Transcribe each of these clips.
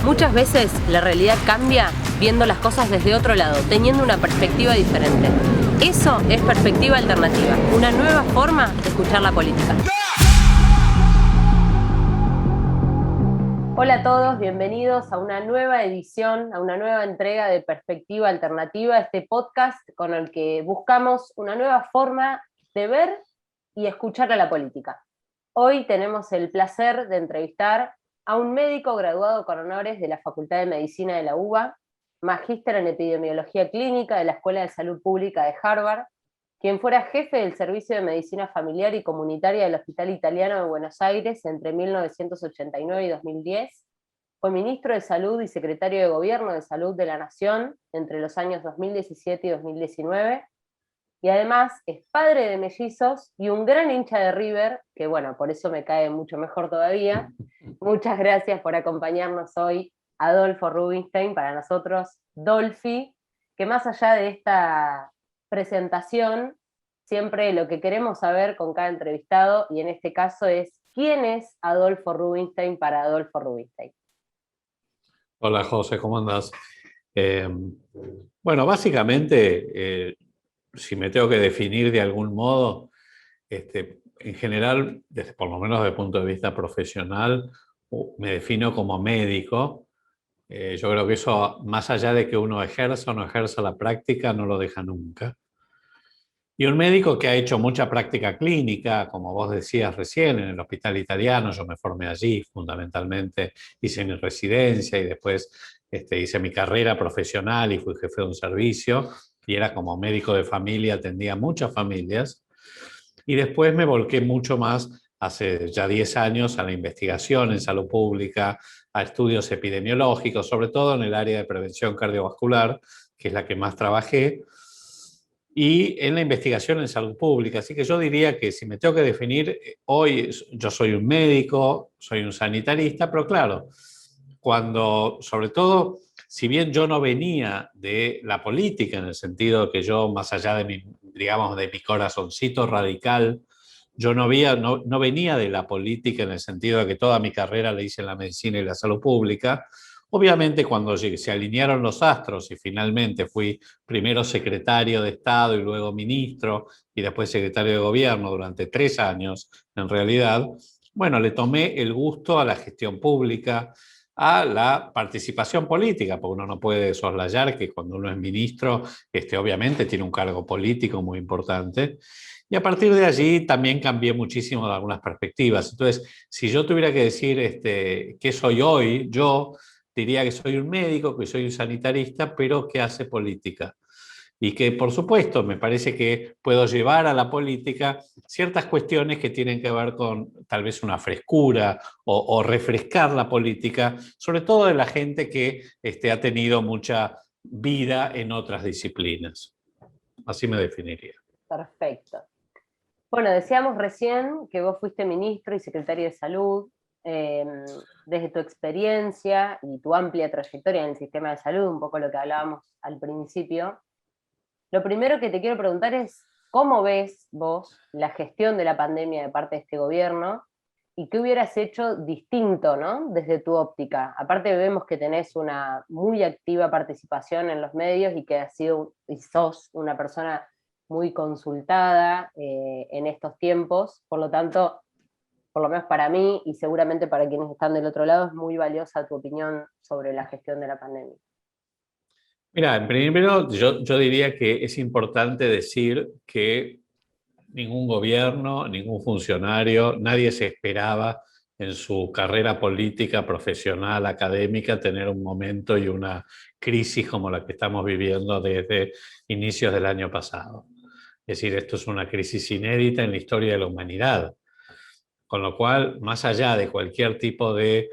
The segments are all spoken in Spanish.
Muchas veces la realidad cambia viendo las cosas desde otro lado, teniendo una perspectiva diferente. Eso es perspectiva alternativa, una nueva forma de escuchar la política. Hola a todos, bienvenidos a una nueva edición, a una nueva entrega de Perspectiva Alternativa, este podcast con el que buscamos una nueva forma de ver y escuchar a la política. Hoy tenemos el placer de entrevistar a un médico graduado con honores de la Facultad de Medicina de la UBA, magíster en epidemiología clínica de la Escuela de Salud Pública de Harvard, quien fuera jefe del Servicio de Medicina Familiar y Comunitaria del Hospital Italiano de Buenos Aires entre 1989 y 2010, fue ministro de Salud y secretario de Gobierno de Salud de la Nación entre los años 2017 y 2019, y además es padre de mellizos y un gran hincha de River, que bueno, por eso me cae mucho mejor todavía. Muchas gracias por acompañarnos hoy, Adolfo Rubinstein, para nosotros, Dolphy, que más allá de esta presentación, siempre lo que queremos saber con cada entrevistado, y en este caso es, ¿quién es Adolfo Rubinstein para Adolfo Rubinstein? Hola José, ¿cómo andás? Eh, bueno, básicamente, si me tengo que definir de algún modo, en general, por lo menos desde el punto de vista profesional, me defino como médico. Yo creo que eso, más allá de que uno ejerza o no ejerza la práctica, no lo deja nunca. Y un médico que ha hecho mucha práctica clínica, como vos decías recién, en el Hospital Italiano, yo me formé allí fundamentalmente, hice mi residencia y después hice mi carrera profesional y fui jefe de un servicio y era como médico de familia, atendía muchas familias. Y después me volqué mucho más, hace ya 10 años, a la investigación en salud pública, a estudios epidemiológicos, sobre todo en el área de prevención cardiovascular, que es la que más trabajé, y en la investigación en salud pública. Así que yo diría que si me tengo que definir, hoy yo soy un médico, soy un sanitarista, pero claro, cuando, sobre todo, si bien yo no venía de la política, en el sentido que yo, más allá de mi, digamos, de mi corazoncito radical, yo no venía de la política en el sentido de que toda mi carrera la hice en la medicina y la salud pública. Obviamente, cuando se alinearon los astros y finalmente fui primero secretario de Estado y luego ministro y después secretario de Gobierno durante 3 años, en realidad, bueno, le tomé el gusto a la gestión pública, a la participación política, porque uno no puede soslayar que cuando uno es ministro, obviamente tiene un cargo político muy importante. Y a partir de allí también cambié muchísimo de algunas perspectivas. Entonces, si yo tuviera que decir qué soy hoy, yo diría que soy un médico, que soy un sanitarista, pero que hace política. Y que, por supuesto, me parece que puedo llevar a la política ciertas cuestiones que tienen que ver con tal vez una frescura o refrescar la política, sobre todo de la gente que ha tenido mucha vida en otras disciplinas. Así me definiría. Perfecto. Bueno, decíamos recién que vos fuiste ministro y secretario de Salud. Desde tu experiencia y tu amplia trayectoria en el sistema de salud, un poco lo que hablábamos al principio, lo primero que te quiero preguntar es, ¿cómo ves vos la gestión de la pandemia de parte de este gobierno? ¿Y qué hubieras hecho distinto, ¿no? Desde tu óptica. Aparte vemos que tenés una muy activa participación en los medios y que has sido y sos una persona muy consultada en estos tiempos, por lo tanto, por lo menos para mí y seguramente para quienes están del otro lado, es muy valiosa tu opinión sobre la gestión de la pandemia. Mira, primero yo diría que es importante decir que ningún gobierno, ningún funcionario, nadie se esperaba en su carrera política, profesional, académica, tener un momento y una crisis como la que estamos viviendo desde inicios del año pasado. Es decir, esto es una crisis inédita en la historia de la humanidad. Con lo cual, más allá de cualquier tipo de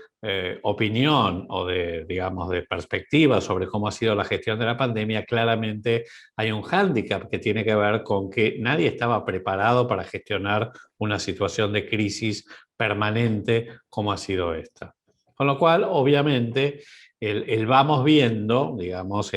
opinión o de, digamos, de perspectiva sobre cómo ha sido la gestión de la pandemia, claramente hay un hándicap que tiene que ver con que nadie estaba preparado para gestionar una situación de crisis permanente como ha sido esta. Con lo cual, obviamente, el vamos viendo, digamos,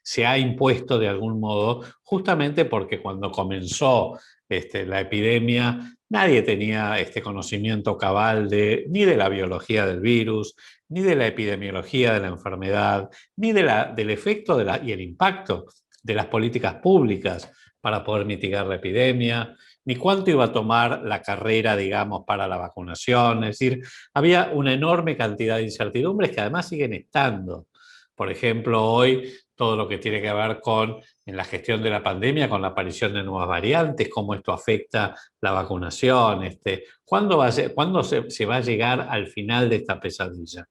se ha impuesto de algún modo, justamente porque cuando comenzó la epidemia, nadie tenía este conocimiento cabal ni de la biología del virus, ni de la epidemiología de la enfermedad, ni del efecto y el impacto de las políticas públicas para poder mitigar la epidemia, ni cuánto iba a tomar la carrera, digamos, para la vacunación. Es decir, había una enorme cantidad de incertidumbres que además siguen estando. Por ejemplo, hoy todo lo que tiene que ver en la gestión de la pandemia, con la aparición de nuevas variantes, cómo esto afecta la vacunación, ¿cuándo se va a llegar al final de esta pesadilla?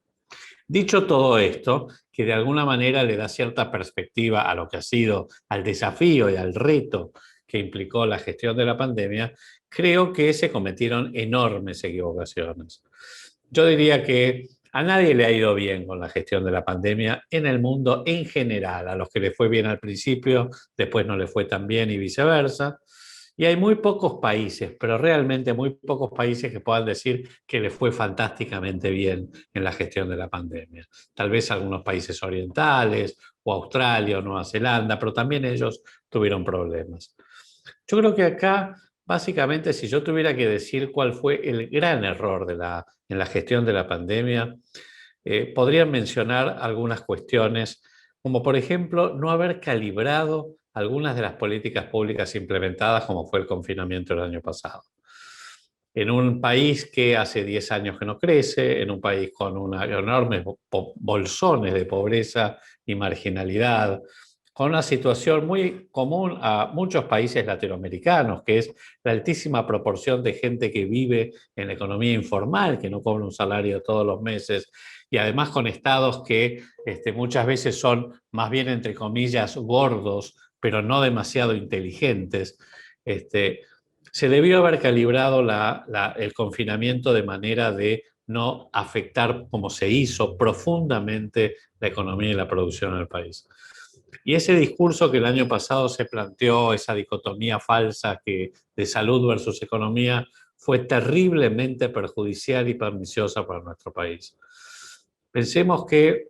Dicho todo esto, que de alguna manera le da cierta perspectiva a lo que ha sido, al desafío y al reto que implicó la gestión de la pandemia, creo que se cometieron enormes equivocaciones. Yo diría que a nadie le ha ido bien con la gestión de la pandemia en el mundo en general. A los que le fue bien al principio, después no le fue tan bien y viceversa. Y hay muy pocos países, pero realmente muy pocos países que puedan decir que le fue fantásticamente bien en la gestión de la pandemia. Tal vez algunos países orientales, o Australia, o Nueva Zelanda, pero también ellos tuvieron problemas. Yo creo que acá, básicamente, si yo tuviera que decir cuál fue el gran error en la gestión de la pandemia, podría mencionar algunas cuestiones, como por ejemplo no haber calibrado algunas de las políticas públicas implementadas, como fue el confinamiento el año pasado. En un país que hace 10 años que no crece, en un país con enormes bolsones de pobreza y marginalidad, con una situación muy común a muchos países latinoamericanos, que es la altísima proporción de gente que vive en la economía informal, que no cobra un salario todos los meses, y además con estados que muchas veces son más bien, entre comillas, gordos, pero no demasiado inteligentes. Se debió haber calibrado el confinamiento de manera de no afectar, como se hizo, profundamente la economía y la producción en el país. Y ese discurso que el año pasado se planteó, esa dicotomía falsa de salud versus economía, fue terriblemente perjudicial y perniciosa para nuestro país. Pensemos que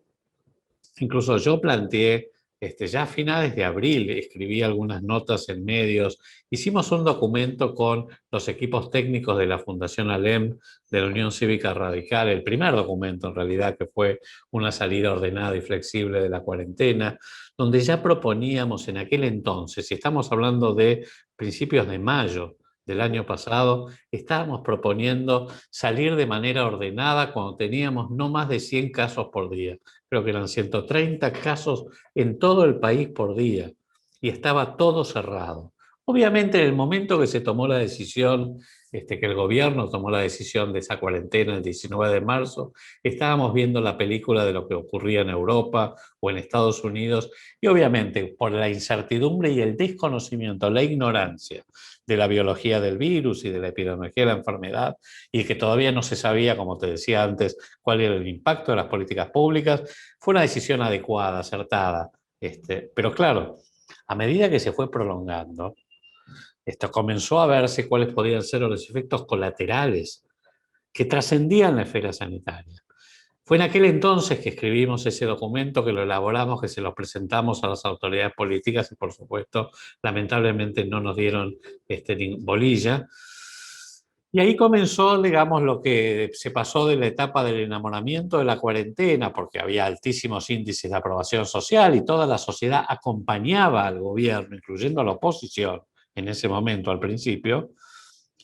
incluso yo planteé, ya a finales de abril, escribí algunas notas en medios, hicimos un documento con los equipos técnicos de la Fundación ALEM, de la Unión Cívica Radical, el primer documento en realidad, que fue una salida ordenada y flexible de la cuarentena, donde ya proponíamos en aquel entonces, y estamos hablando de principios de mayo del año pasado, estábamos proponiendo salir de manera ordenada cuando teníamos no más de 100 casos por día. Creo que eran 130 casos en todo el país por día y estaba todo cerrado. Obviamente, en el momento que se tomó la decisión, que el gobierno tomó la decisión de esa cuarentena el 19 de marzo, estábamos viendo la película de lo que ocurría en Europa o en Estados Unidos y obviamente por la incertidumbre y el desconocimiento, la ignorancia de la biología del virus y de la epidemiología de la enfermedad y que todavía no se sabía, como te decía antes, cuál era el impacto de las políticas públicas, fue una decisión adecuada, acertada. Pero claro, a medida que se fue prolongando, esto comenzó a verse cuáles podían ser los efectos colaterales que trascendían la esfera sanitaria. Fue en aquel entonces que escribimos ese documento, que lo elaboramos, que se lo presentamos a las autoridades políticas y, por supuesto, lamentablemente no nos dieron ni bolilla. Y ahí comenzó, digamos, lo que se pasó de la etapa del enamoramiento de la cuarentena, porque había altísimos índices de aprobación social y toda la sociedad acompañaba al gobierno, incluyendo a la oposición en ese momento, al principio,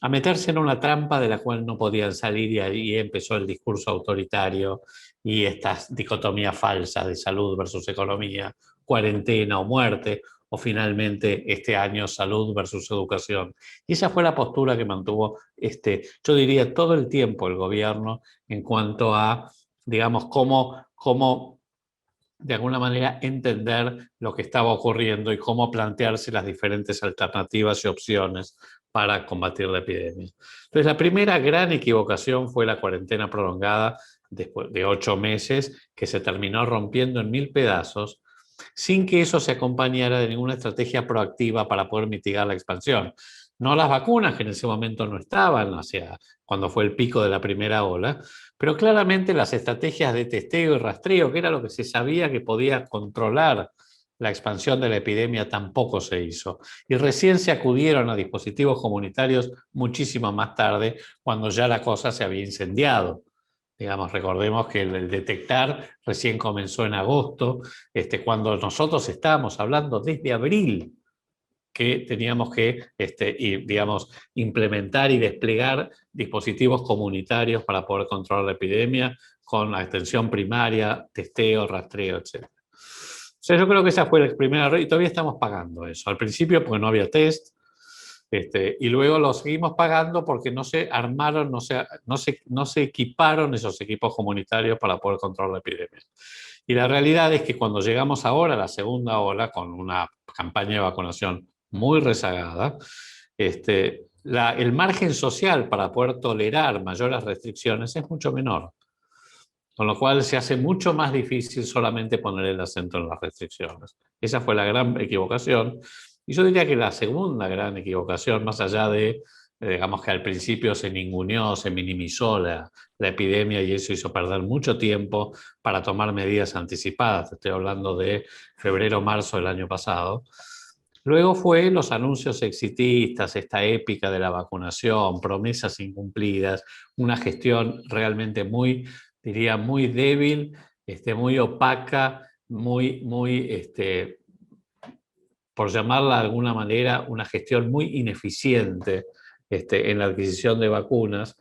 a meterse en una trampa de la cual no podían salir y ahí empezó el discurso autoritario y estas dicotomías falsas de salud versus economía, cuarentena o muerte, o finalmente este año salud versus educación. Y esa fue la postura que mantuvo, yo diría, todo el tiempo el gobierno en cuanto a, digamos, cómo de alguna manera entender lo que estaba ocurriendo y cómo plantearse las diferentes alternativas y opciones para combatir la epidemia. Entonces, la primera gran equivocación fue la cuarentena prolongada después de 8 meses, que se terminó rompiendo en 1000 pedazos, sin que eso se acompañara de ninguna estrategia proactiva para poder mitigar la expansión. No las vacunas, que en ese momento no estaban, cuando fue el pico de la primera ola, pero claramente las estrategias de testeo y rastreo, que era lo que se sabía que podía controlar la expansión de la epidemia, tampoco se hizo. Y recién se acudieron a dispositivos comunitarios muchísimo más tarde, cuando ya la cosa se había incendiado. Digamos, recordemos que el detectar recién comenzó en agosto, cuando nosotros estábamos hablando desde abril que teníamos que digamos, implementar y desplegar dispositivos comunitarios para poder controlar la epidemia con la atención primaria, testeo, rastreo, etc. O sea, yo creo que esa fue la primera red y todavía estamos pagando eso. Al principio porque no había test, y luego lo seguimos pagando porque no se armaron, no se equiparon esos equipos comunitarios para poder controlar la epidemia. Y la realidad es que cuando llegamos ahora a la segunda ola, con una campaña de vacunación muy rezagada, el margen social para poder tolerar mayores restricciones es mucho menor. Con lo cual se hace mucho más difícil solamente poner el acento en las restricciones. Esa fue la gran equivocación. Y yo diría que la segunda gran equivocación, más allá de, digamos que al principio se ninguneó, se minimizó la epidemia y eso hizo perder mucho tiempo para tomar medidas anticipadas. Estoy hablando de febrero, marzo del año pasado. Luego fue los anuncios exitistas, esta épica de la vacunación, promesas incumplidas, una gestión realmente muy, diría, muy débil, muy opaca, por llamarla de alguna manera, una gestión muy ineficiente en la adquisición de vacunas,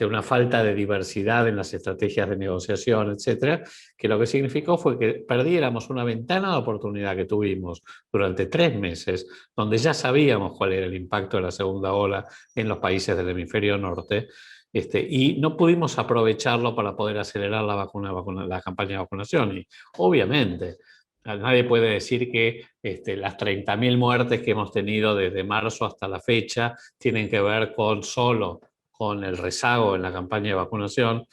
una falta de diversidad en las estrategias de negociación, etcétera, que lo que significó fue que perdiéramos una ventana de oportunidad que tuvimos durante 3 meses, donde ya sabíamos cuál era el impacto de la segunda ola en los países del hemisferio norte, y no pudimos aprovecharlo para poder acelerar la campaña de vacunación. Y obviamente, nadie puede decir que las 30.000 muertes que hemos tenido desde marzo hasta la fecha tienen que ver solo con el rezago en la campaña de vacunación,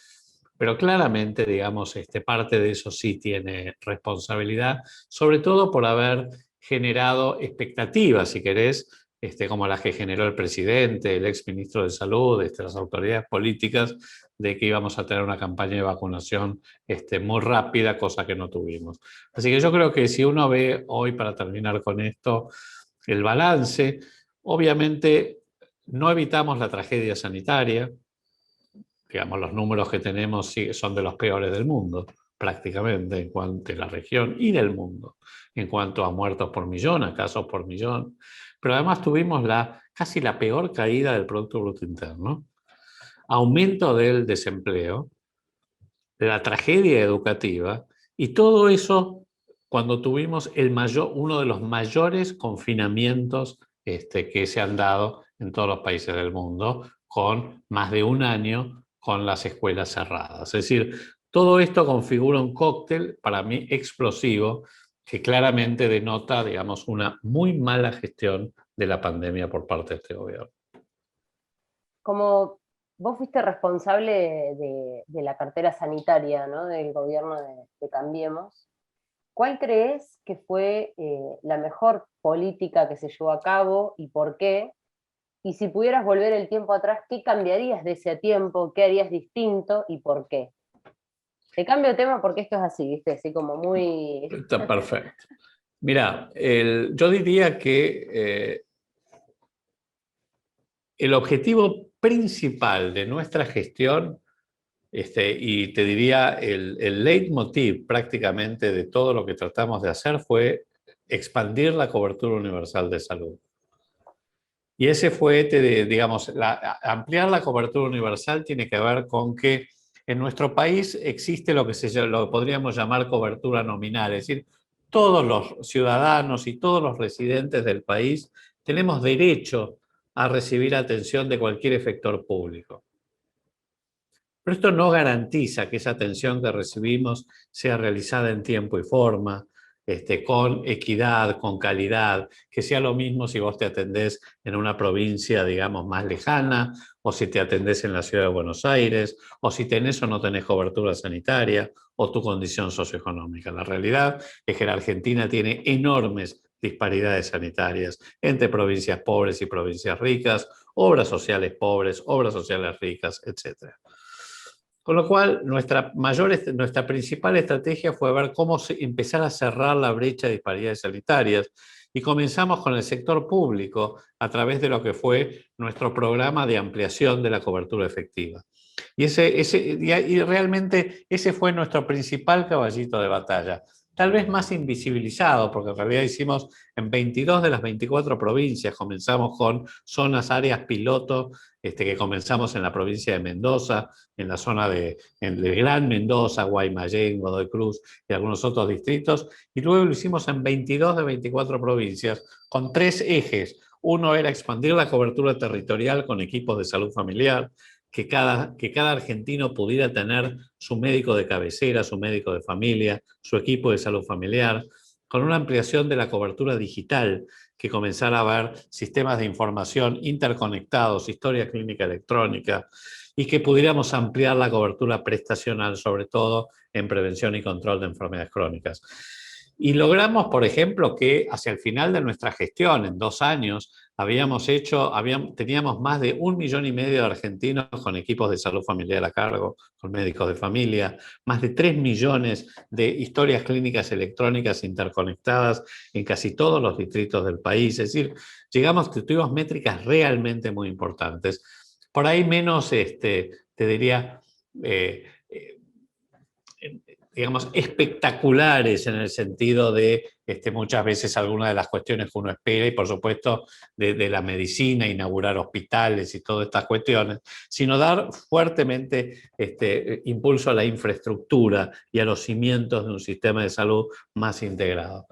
pero claramente, digamos, parte de eso sí tiene responsabilidad, sobre todo por haber generado expectativas, si querés, como las que generó el presidente, el exministro de Salud, las autoridades políticas, de que íbamos a tener una campaña de vacunación muy rápida, cosa que no tuvimos. Así que yo creo que si uno ve hoy, para terminar con esto, el balance, obviamente no evitamos la tragedia sanitaria. Digamos, los números que tenemos son de los peores del mundo, prácticamente, en cuanto a la región y del mundo, en cuanto a muertos por millón, a casos por millón. Pero además tuvimos casi la peor caída del Producto Bruto Interno, aumento del desempleo, de la tragedia educativa, y todo eso cuando tuvimos uno de los mayores confinamientos que se han dado en todos los países del mundo, con más de un año con las escuelas cerradas. Es decir, todo esto configura un cóctel, para mí, explosivo, que claramente denota, digamos, una muy mala gestión de la pandemia por parte de este gobierno. Como vos fuiste responsable de la cartera sanitaria, ¿no? Del gobierno de Cambiemos, ¿cuál crees que fue la mejor política que se llevó a cabo y por qué? Y si pudieras volver el tiempo atrás, ¿qué cambiarías de ese tiempo? ¿Qué harías distinto y por qué? Te cambio de tema porque esto es así, ¿viste? Así como muy... Está perfecto. Mira, yo diría que el objetivo principal de nuestra gestión, y te diría el leitmotiv prácticamente de todo lo que tratamos de hacer, fue expandir la cobertura universal de salud. Y ese fue, digamos, ampliar la cobertura universal tiene que ver con que en nuestro país existe lo que lo podríamos llamar cobertura nominal, es decir, todos los ciudadanos y todos los residentes del país tenemos derecho a recibir atención de cualquier efector público. Pero esto no garantiza que esa atención que recibimos sea realizada en tiempo y forma, con equidad, con calidad, que sea lo mismo si vos te atendés en una provincia, digamos, más lejana, o si te atendés en la ciudad de Buenos Aires, o si tenés o no tenés cobertura sanitaria, o tu condición socioeconómica. La realidad es que la Argentina tiene enormes disparidades sanitarias entre provincias pobres y provincias ricas, obras sociales pobres, obras sociales ricas, etc. Con lo cual, nuestra principal estrategia fue ver cómo empezar a cerrar la brecha de disparidades sanitarias, y comenzamos con el sector público a través de lo que fue nuestro programa de ampliación de la cobertura efectiva. Y realmente ese fue nuestro principal caballito de batalla. Tal vez más invisibilizado, porque en realidad hicimos en 22 de las 24 provincias, comenzamos con zonas, áreas piloto, que comenzamos en la provincia de Mendoza, en la zona del Gran Mendoza, Guaymallén, Godoy Cruz y algunos otros distritos, y luego lo hicimos en 22 de 24 provincias con 3 ejes. Uno era expandir la cobertura territorial con equipos de salud familiar, que cada argentino pudiera tener su médico de cabecera, su médico de familia, su equipo de salud familiar, con una ampliación de la cobertura digital, que comenzara a haber sistemas de información interconectados, historia clínica electrónica, y que pudiéramos ampliar la cobertura prestacional, sobre todo en prevención y control de enfermedades crónicas. Y logramos, por ejemplo, que hacia el final de nuestra gestión, en 2 años, teníamos más de 1,5 millones de argentinos con equipos de salud familiar a cargo, con médicos de familia, más de 3 millones de historias clínicas electrónicas interconectadas en casi todos los distritos del país. Es decir, tuvimos métricas realmente muy importantes. Por ahí menos, te diría, digamos, espectaculares en el sentido de muchas veces algunas de las cuestiones que uno espera, y por supuesto de la medicina, inaugurar hospitales y todas estas cuestiones, sino dar fuertemente impulso a la infraestructura y a los cimientos de un sistema de salud más integrado.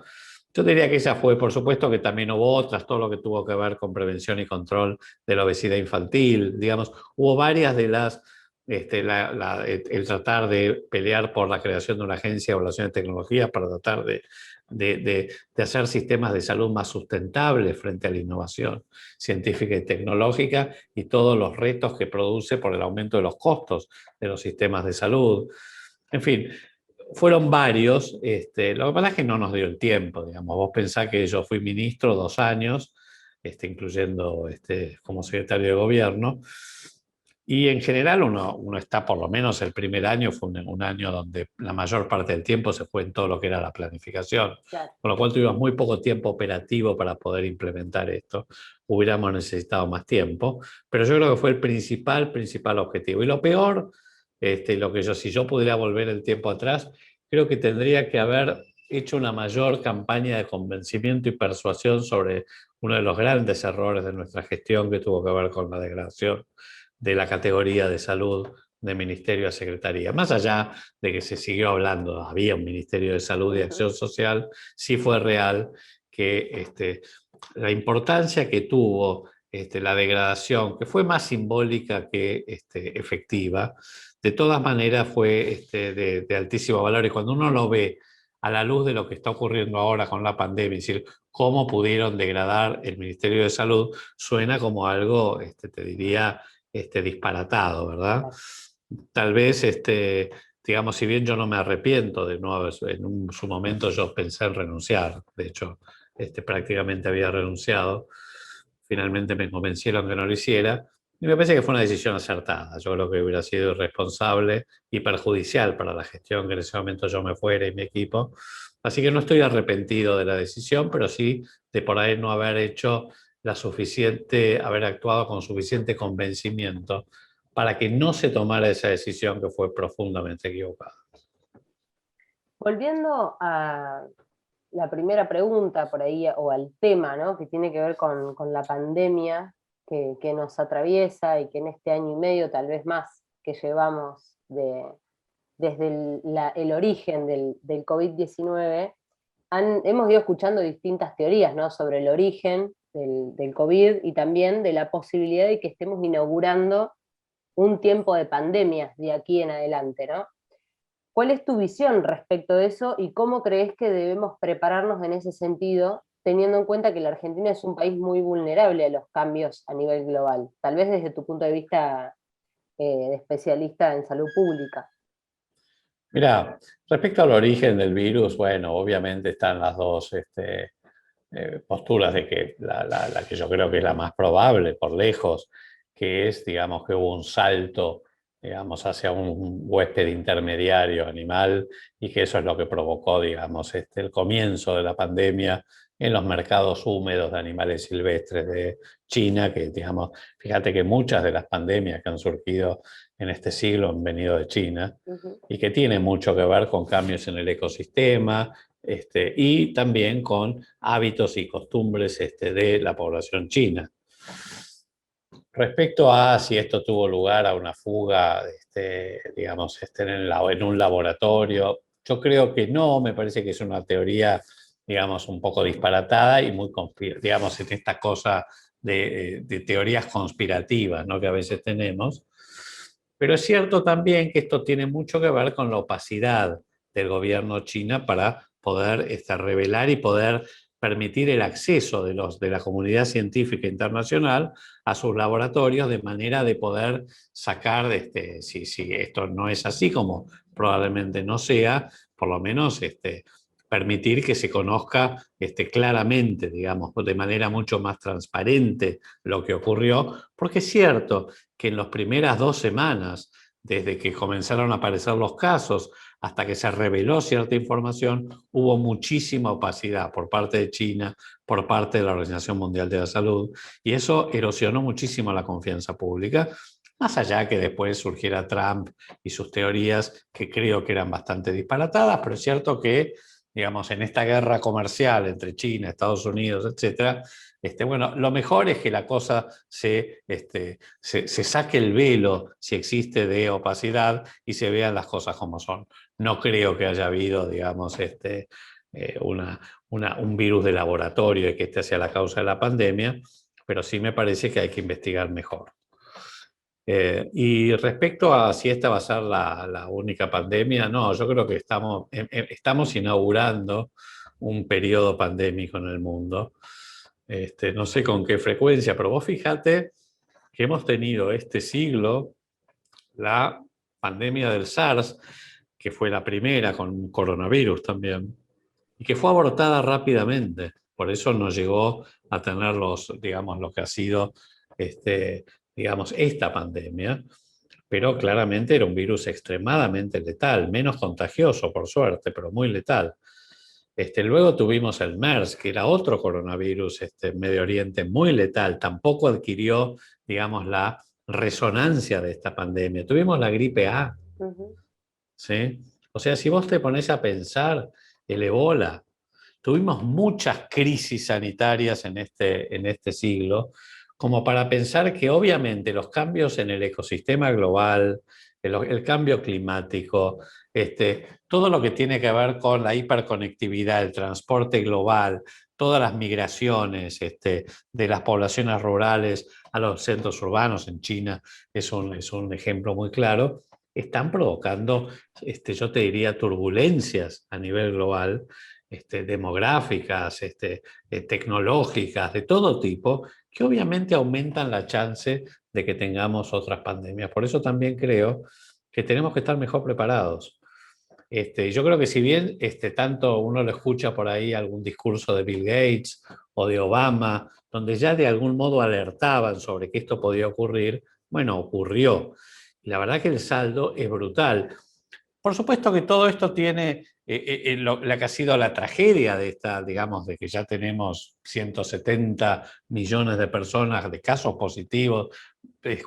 Yo diría que esa fue, por supuesto que también hubo otras, todo lo que tuvo que ver con prevención y control de la obesidad infantil, digamos, hubo varias de las el tratar de pelear por la creación de una agencia de evaluación de tecnologías para tratar de hacer sistemas de salud más sustentables frente a la innovación científica y tecnológica y todos los retos que produce por el aumento de los costos de los sistemas de salud. En fin, fueron varios. Lo que pasa es que no nos dio el tiempo, digamos. Vos pensás que yo fui ministro 2 años, incluyendo como secretario de gobierno. Y en general uno está, por lo menos el primer año, fue un año donde la mayor parte del tiempo se fue en todo lo que era la planificación, Claro. con lo cual tuvimos muy poco tiempo operativo para poder implementar esto. Hubiéramos necesitado más tiempo, pero yo creo que fue el principal objetivo. Y lo peor, si yo pudiera volver el tiempo atrás, creo que tendría que haber hecho una mayor campaña de convencimiento y persuasión sobre uno de los grandes errores de nuestra gestión, que tuvo que ver con la degradación de la categoría de salud de ministerio a secretaría. Más allá de que se siguió hablando, había un Ministerio de Salud y Acción Social, sí fue real que la importancia que tuvo la degradación, que fue más simbólica que efectiva, de todas maneras fue de altísimo valor. Y cuando uno lo ve a la luz de lo que está ocurriendo ahora con la pandemia, es decir, cómo pudieron degradar el Ministerio de Salud, suena como algo, te diría, disparatado, ¿verdad? Tal vez, digamos, si bien yo no me arrepiento de no haber, su momento yo pensé en renunciar, de hecho, prácticamente había renunciado, finalmente me convencieron que no lo hiciera, y me parece que fue una decisión acertada. Yo creo que hubiera sido irresponsable y perjudicial para la gestión que en ese momento yo me fuera y mi equipo. Así que no estoy arrepentido de la decisión, pero sí de por ahí no haber haber actuado con suficiente convencimiento para que no se tomara esa decisión, que fue profundamente equivocada. Volviendo a la primera pregunta por ahí, o al tema, ¿no?, que tiene que ver con la pandemia que nos atraviesa y que en este año y medio, tal vez más, que llevamos desde el origen del COVID-19, hemos ido escuchando distintas teorías, ¿no?, sobre el origen del COVID y también de la posibilidad de que estemos inaugurando un tiempo de pandemia de aquí en adelante, ¿no? ¿Cuál es tu visión respecto de eso y cómo crees que debemos prepararnos en ese sentido, teniendo en cuenta que la Argentina es un país muy vulnerable a los cambios a nivel global? Tal vez desde tu punto de vista de especialista en salud pública. Mira, respecto al origen del virus, bueno, obviamente están las dos posturas de que la que yo creo que es la más probable por lejos, que es, digamos, que hubo un salto, digamos, hacia un huésped intermediario animal y que eso es lo que provocó, digamos, el comienzo de la pandemia en los mercados húmedos de animales silvestres de China, que, digamos, fíjate que muchas de las pandemias que han surgido en este siglo han venido de China y que tienen mucho que ver con cambios en el ecosistema, y también con hábitos y costumbres de la población china. Respecto a si esto tuvo lugar a una fuga, digamos, en un laboratorio, yo creo que no, me parece que es una teoría, digamos, un poco disparatada y muy, digamos, en esta cosa de teorías conspirativas, ¿no?, que a veces tenemos. Pero es cierto también que esto tiene mucho que ver con la opacidad del gobierno chino para poder revelar y poder permitir el acceso de la comunidad científica internacional a sus laboratorios de manera de poder sacar, si esto no es así, como probablemente no sea, por lo menos permitir que se conozca claramente, digamos, de manera mucho más transparente lo que ocurrió, porque es cierto que en las primeras 2 semanas, desde que comenzaron a aparecer los casos hasta que se reveló cierta información, hubo muchísima opacidad por parte de China, por parte de la Organización Mundial de la Salud, y eso erosionó muchísimo la confianza pública, más allá que después surgiera Trump y sus teorías, que creo que eran bastante disparatadas, pero es cierto que, digamos, en esta guerra comercial entre China, Estados Unidos, etcétera, bueno, lo mejor es que la cosa se saque el velo, si existe, de opacidad y se vean las cosas como son. No creo que haya habido, digamos, un virus de laboratorio y que sea la causa de la pandemia, pero sí me parece que hay que investigar mejor. Y respecto a si esta va a ser la única pandemia, no, yo creo que estamos inaugurando un periodo pandémico en el mundo. No sé con qué frecuencia, pero vos fíjate que hemos tenido este siglo la pandemia del SARS, que fue la primera con coronavirus también, y que fue abortada rápidamente. Por eso no llegó a tener digamos, lo que ha sido digamos, esta pandemia, pero claramente era un virus extremadamente letal, menos contagioso, por suerte, pero muy letal. Luego tuvimos el MERS, que era otro coronavirus en Medio Oriente muy letal, tampoco adquirió, digamos, la resonancia de esta pandemia. Tuvimos la gripe A, ¿sí? O sea, si vos te pones a pensar, el ébola, tuvimos muchas crisis sanitarias en este siglo, como para pensar que obviamente los cambios en el ecosistema global, el cambio climático, todo lo que tiene que ver con la hiperconectividad, el transporte global, todas las migraciones de las poblaciones rurales a los centros urbanos en China, es un ejemplo muy claro, están provocando, yo te diría, turbulencias a nivel global, demográficas, tecnológicas, de todo tipo, que obviamente aumentan la chance de que tengamos otras pandemias. Por eso también creo que tenemos que estar mejor preparados. Yo creo que si bien tanto uno lo escucha por ahí algún discurso de Bill Gates o de Obama, donde ya de algún modo alertaban sobre que esto podía ocurrir, bueno, ocurrió. Y la verdad que el saldo es brutal. Por supuesto que todo esto tiene la que ha sido la tragedia de esta, digamos, de que ya tenemos 170 millones de personas, de casos positivos,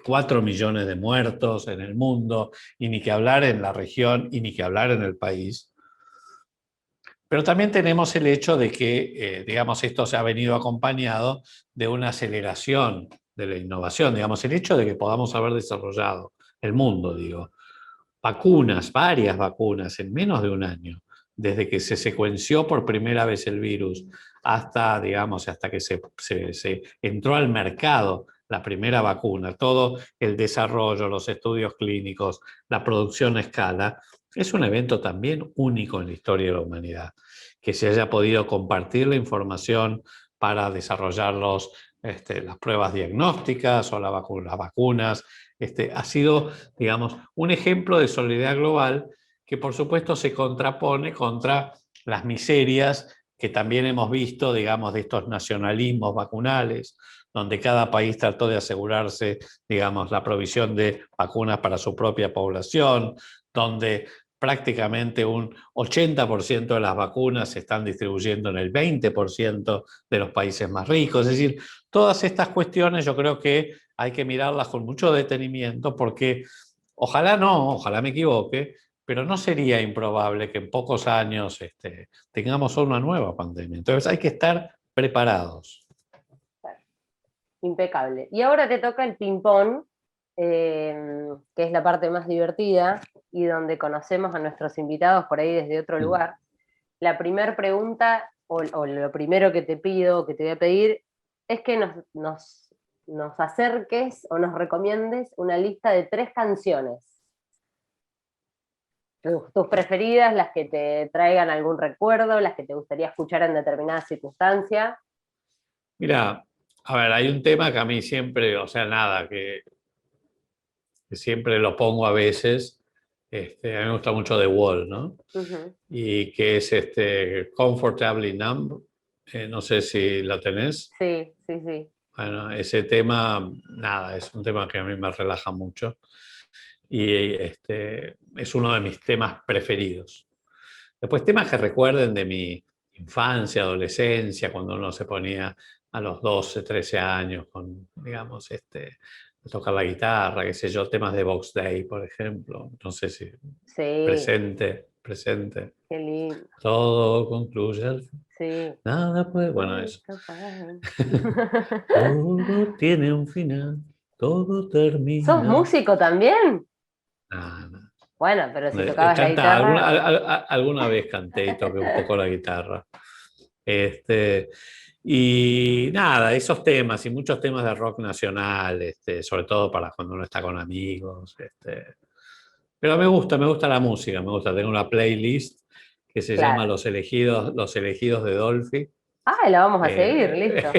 4 millones de muertos en el mundo, y ni que hablar en la región, y ni que hablar en el país. Pero también tenemos el hecho de que, digamos, esto se ha venido acompañado de una aceleración de la innovación, digamos, el hecho de que podamos haber desarrollado el mundo, digo, vacunas, varias vacunas en menos de un año, desde que se secuenció por primera vez el virus hasta, digamos, hasta que se entró al mercado la primera vacuna, todo el desarrollo, los estudios clínicos, la producción a escala, es un evento también único en la historia de la humanidad. Que se haya podido compartir la información para desarrollar las pruebas diagnósticas o las vacunas, ha sido, digamos, un ejemplo de solidaridad global que por supuesto se contrapone contra las miserias que también hemos visto, digamos, de estos nacionalismos vacunales, donde cada país trató de asegurarse, digamos, la provisión de vacunas para su propia población, donde prácticamente un 80% de las vacunas se están distribuyendo en el 20% de los países más ricos. Es decir, todas estas cuestiones yo creo que hay que mirarlas con mucho detenimiento porque ojalá no, ojalá me equivoque, pero no sería improbable que en pocos años tengamos una nueva pandemia. Entonces hay que estar preparados. Impecable. Y ahora te toca el ping-pong, que es la parte más divertida y donde conocemos a nuestros invitados por ahí desde otro lugar. La primera pregunta, o lo primero que te pido, que te voy a pedir, es que nos acerques o nos recomiendes una lista de 3 canciones. Tus preferidas, las que te traigan algún recuerdo, las que te gustaría escuchar en determinada circunstancia. Mira, a ver, hay un tema que a mí siempre, o sea, nada, que siempre lo pongo a veces. A mí me gusta mucho The Wall, ¿no? Uh-huh. Y que es Comfortably Numb. No sé si lo tenés. Sí, sí, sí. Bueno, ese tema, nada, es un tema que a mí me relaja mucho y es uno de mis temas preferidos. Después temas que recuerden de mi infancia, adolescencia, cuando uno se ponía a los 12, 13 años con, digamos, a tocar la guitarra, qué sé yo, temas de Box Day, por ejemplo. No sé si Sí, presente. qué lindo. Todo concluye al fin. Sí. Nada puede, bueno, eso. Todo tiene un final, todo ¿Sos termina. músico también? Nada. Bueno, pero si tocabas la Canta, guitarra. alguna vez canté y toqué un poco la guitarra. Este, y nada, esos temas y muchos temas de rock nacional, sobre todo para cuando uno está con amigos. Pero me gusta la música, me gusta. Tengo una playlist que se llama Claro. Los elegidos de Dolphy. Ah, la vamos a seguir, listo.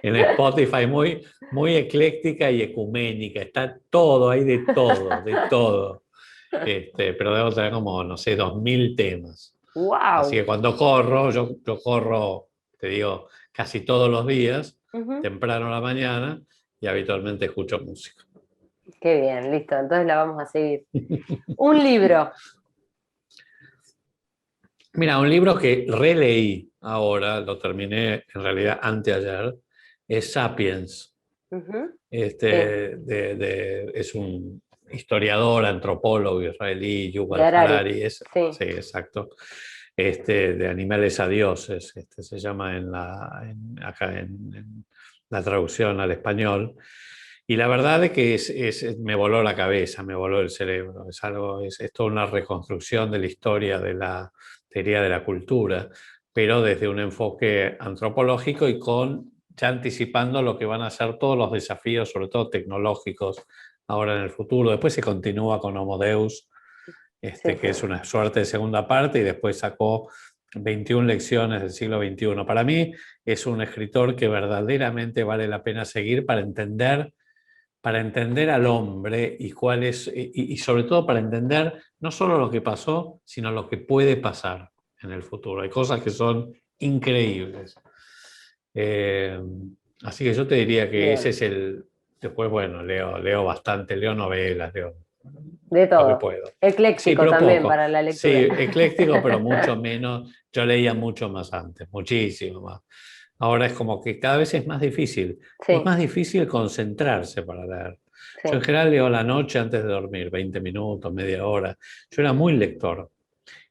En Spotify, muy, muy ecléctica y ecuménica. Está todo, hay de todo, de todo. Pero debo tener como, no sé, 2000 temas. Así ¡Wow! que cuando corro, yo corro, te digo, casi todos los días, temprano a la mañana, y habitualmente escucho música. Qué bien, listo. Entonces la vamos a seguir. Un libro. Mira, un libro que releí ahora, lo terminé en realidad anteayer, es Sapiens. Ujú. Sí, Es un historiador, antropólogo israelí, de Yuval Harari. Harari, Sí, sí, exacto, de animales a dioses, se llama acá en la traducción al español. Y la verdad es que me voló la cabeza, me voló el cerebro. Es toda una reconstrucción de la historia de la teoría de la cultura, pero desde un enfoque antropológico y ya anticipando lo que van a ser todos los desafíos, sobre todo tecnológicos, ahora en el futuro. Después se continúa con Homo Deus, sí. que es una suerte de segunda parte, y después sacó 21 lecciones del siglo XXI. Para mí es un escritor que verdaderamente vale la pena seguir para entender al hombre y cuál es, y sobre todo para entender no solo lo que pasó, sino lo que puede pasar en el futuro. Hay cosas que son increíbles. Eh, Así que yo te diría que ese Bien. es el... Después, bueno, leo bastante, leo novelas, leo De lo que todo. puedo. Sí, Ecléctico pero también poco. para la Sí, lectura. ecléctico, pero mucho menos. Yo leía mucho más antes, muchísimo más. Ahora es como que cada vez es más difícil. Es Sí, más difícil concentrarse para leer. Yo en sí. general leo a la noche antes de dormir, 20 minutos, media hora. Yo era muy lector.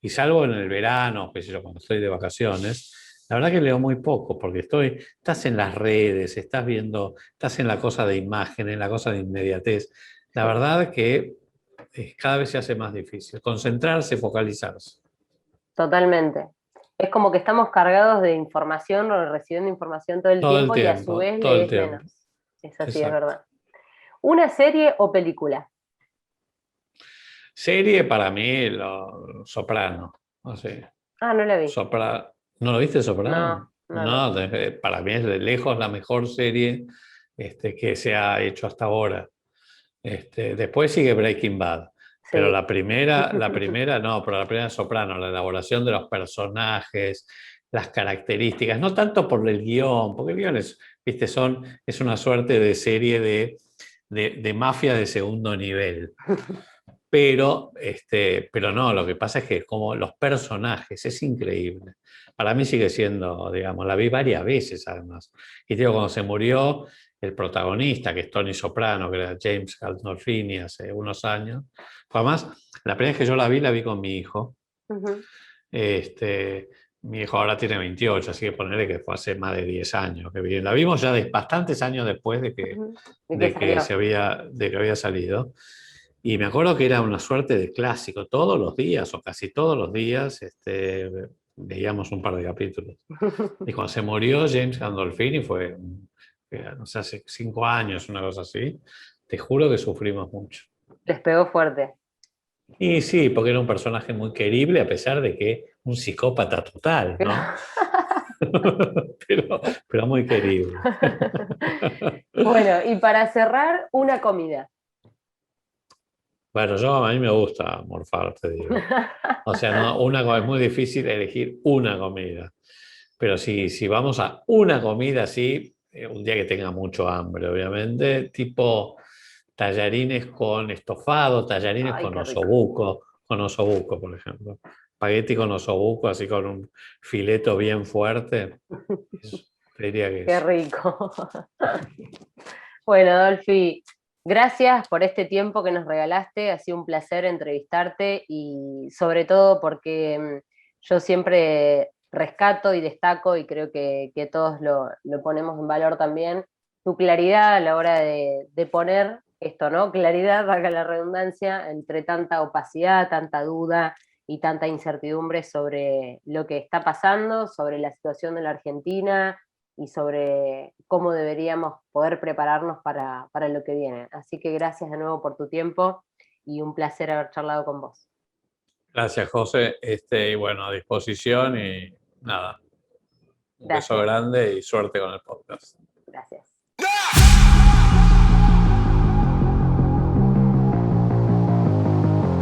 Y salvo en el verano, qué sé yo, cuando estoy de vacaciones, la verdad que leo muy poco, porque estás en las redes, estás viendo, estás en la cosa de imagen, en la cosa de inmediatez. La Sí. verdad que cada vez se hace más difícil. Concentrarse, focalizarse. Totalmente. Es como que estamos cargados de información o recibiendo información todo el tiempo y a su vez Todo el lees tiempo. menos. Es así, es Exacto. verdad. ¿Una serie o película? Serie para mí, Soprano. No sé. Ah, no la vi. ¿No lo viste No, Soprano? no, no. No, para mí es de lejos la mejor serie que se ha hecho hasta ahora. Después sigue Breaking Bad. Pero Sí. la primera no, pero la primera soprano, la elaboración de los personajes, las características, no tanto por el guión, porque el guión es, viste, es una suerte de serie de mafia de segundo nivel. Pero no, lo que pasa es que como los personajes, es increíble. Para mí sigue siendo, digamos, la vi varias veces además. Y digo, cuando se murió el protagonista, que es Tony Soprano, que era James Gandolfini hace unos años, fue además, la primera vez que yo la vi con mi hijo. Ujú, Este, Mi hijo ahora tiene 28, así que ponerle que fue hace más de 10 años que vi. La vimos ya bastantes años después de que, ujú. ¿De qué de que salió? había salido. Y me acuerdo que era una suerte de clásico. Todos los días, o casi todos los días, veíamos un par de capítulos. Y cuando se murió James Gandolfini fue, no sé, hace 5 años, una cosa así. Te juro que sufrimos mucho. Les pegó fuerte. Y sí, porque era un personaje muy querible, a pesar de que un psicópata total, ¿no? Pero muy querible. Bueno, y para cerrar, una comida. Bueno, a mí me gusta morfar, te digo. O sea, no, es muy difícil elegir una comida. Pero si vamos a una comida así, un día que tenga mucho hambre, obviamente, tipo tallarines con estofado, tallarines Ay, qué rico. con osobuco, por ejemplo. Espagueti con osobuco, así con un fileto bien fuerte. Te diría que Qué eso. rico. Bueno, Dolphy, gracias por este tiempo que nos regalaste. Ha sido un placer entrevistarte y sobre todo porque yo siempre rescato y destaco y creo que todos lo ponemos en valor también, tu claridad a la hora de poner esto, ¿no? Claridad, valga la redundancia, entre tanta opacidad, tanta duda y tanta incertidumbre sobre lo que está pasando, sobre la situación de la Argentina y sobre cómo deberíamos poder prepararnos para lo que viene. Así que gracias de nuevo por tu tiempo y un placer haber charlado con vos. Gracias, José. Y bueno, a disposición y nada, un beso Gracias, grande y suerte con el podcast. gracias.